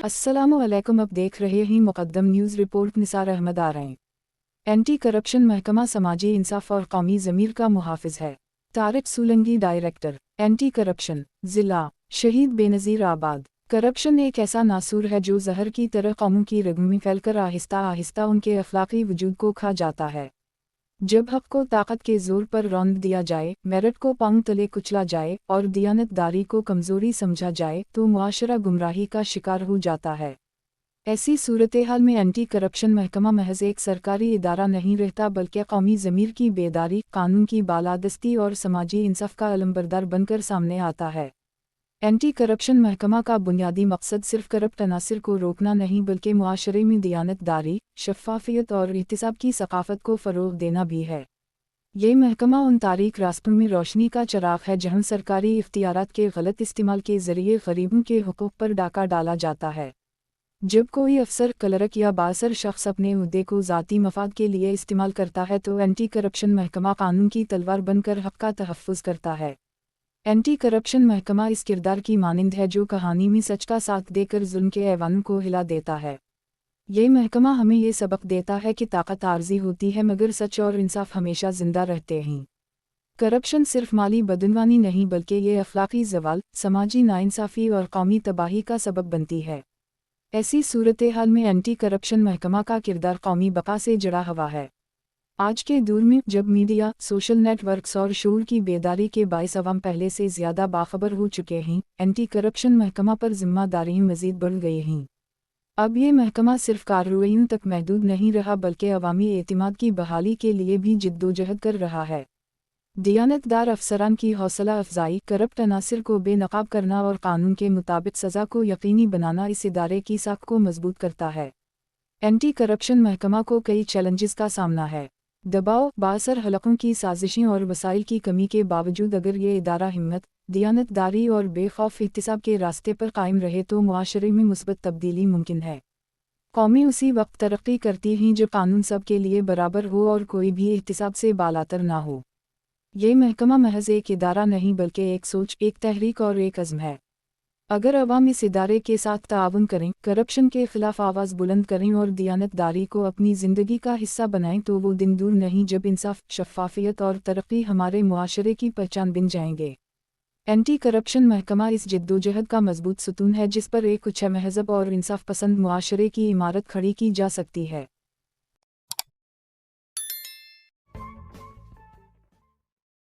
अस्सलामुअलैकुम। अब देख रहे हैं मुक़द्दम न्यूज़ रिपोर्ट। निसार अहमद आ रहे हैं। एंटी करप्शन महकमा समाजी इंसाफ और कौमी ज़मीर का मुहाफ़िज़ है। Tariq Solanki, director anti corruption, ज़िला शहीद बेनज़ीर आबाद। करप्शन एक ऐसा नासूर है जो जहर की तरह कौमों की रग में फैलकर आहिस्ता आहिस्ता उनके अखलाक़ी वजूद को खा जाता है। जब हक़ को ताकत के ज़ोर पर रौंद दिया जाए, मेरिट को पांव तले कुचला जाए और दियानतदारी को कमज़ोरी समझा जाए तो मुआशरा गुमराही का शिकार हो जाता है। ऐसी सूरत हाल में एंटी करप्शन महकमा महज एक सरकारी इदारा नहीं रहता, बल्कि कौमी ज़मीर की बेदारी, कानून की बालादस्ती और समाजी इंसाफ का अलंबरदार बनकर सामने आता है। एंटी करप्शन महकमा का बुनियादी मकसद सिर्फ करप्ट अनासिर को रोकना नहीं, बल्कि मुआशरे में दियानतदारी, शफ़ाफ़ियत और एहतिसाब की सकाफ़त को फ़रोग़ देना भी है। ये महकमा उन तारीक रास्तों में रोशनी का चिराग है जहाँ सरकारी इख्तियारात के गलत इस्तेमाल के ज़रिए गरीबों के हुकूक़ पर डाका डाला जाता है। जब कोई अफसर, क्लर्क या बासर शख्स अपने उहदे को ज़ाती मफाद के लिए इस्तेमाल करता है तो एंटी करप्शन महकमा कानून की तलवार बनकर हक़ का तहफ़्फ़ुज़ करता है। एंटी करप्शन महकमा इस किरदार की मानिंद है जो कहानी में सच का साथ देकर जुल्म के ऐवानों को हिला देता है। ये महकमा हमें ये सबक देता है कि ताकत आर्जी होती है, मगर सच और इंसाफ हमेशा जिंदा रहते हैं। करप्शन सिर्फ माली बदनवानी नहीं, बल्कि ये अखलाकी ज़वाल, समाजी नाइंसाफ़ी और कौमी तबाही का सबब बनती है। ऐसी सूरत हाल में एंटी करप्शन महकमा का किरदार कौमी बका से जुड़ा हुआ है। आज के दौर में जब मीडिया, सोशल नेटवर्क्स और शऊर की बेदारी के बाइस अवाम पहले से ज़्यादा बाखबर हो चुके हैं, एंटी करप्शन महकमा पर ज़िम्मेदारियाँ मज़ीद बढ़ गई हैं। अब ये महकमा सिर्फ कार्रवाइयों तक महदूद नहीं रहा, बल्कि अवामी एतिमाद की बहाली के लिए भी जिद्दोजहद कर रहा है। दियानतदार अफसरान की हौसला अफजाई, करप्ट अनासिर को बेनकाब करना और कानून के मुताबिक सज़ा को यकीनी बनाना इस इदारे की साख को मजबूत करता है। एंटी करप्शन महकमा को कई चैलेंजेस का सामना है। दबाव, बासर हलकों की साजिशें और वसाइल की कमी के बावजूद अगर ये इदारा हिम्मत, दियानतदारी और बेखौफ एहतिसाब के रास्ते पर कायम रहे तो मुआशरे में मुस्बत तब्दीली मुमकिन है। कौमें उसी वक्त तरक्की करती हैं जब कानून सब के लिए बराबर हो और कोई भी एहतिसाब से बालातर ना हो। ये महकमा महज एक इदारा नहीं, बल्कि एक सोच, एक तहरीक और एक अज़्म है। अगर अवाम इस इदारे के साथ ताआवुन करें, करप्शन के खिलाफ आवाज़ बुलंद करें और दियानतदारी को अपनी ज़िंदगी का हिस्सा बनाएं तो वो दिन दूर नहीं जब इंसाफ, शफ़ाफ़ियत और तरक्की हमारे मुआशरे की पहचान बन जाएंगे। एंटी करप्शन महकमा इस जिद्दोजहद का मजबूत सतून है जिस पर एक अच्छे महज़ब और इंसाफ पसंद मुआशरे की इमारत खड़ी की जा सकती है।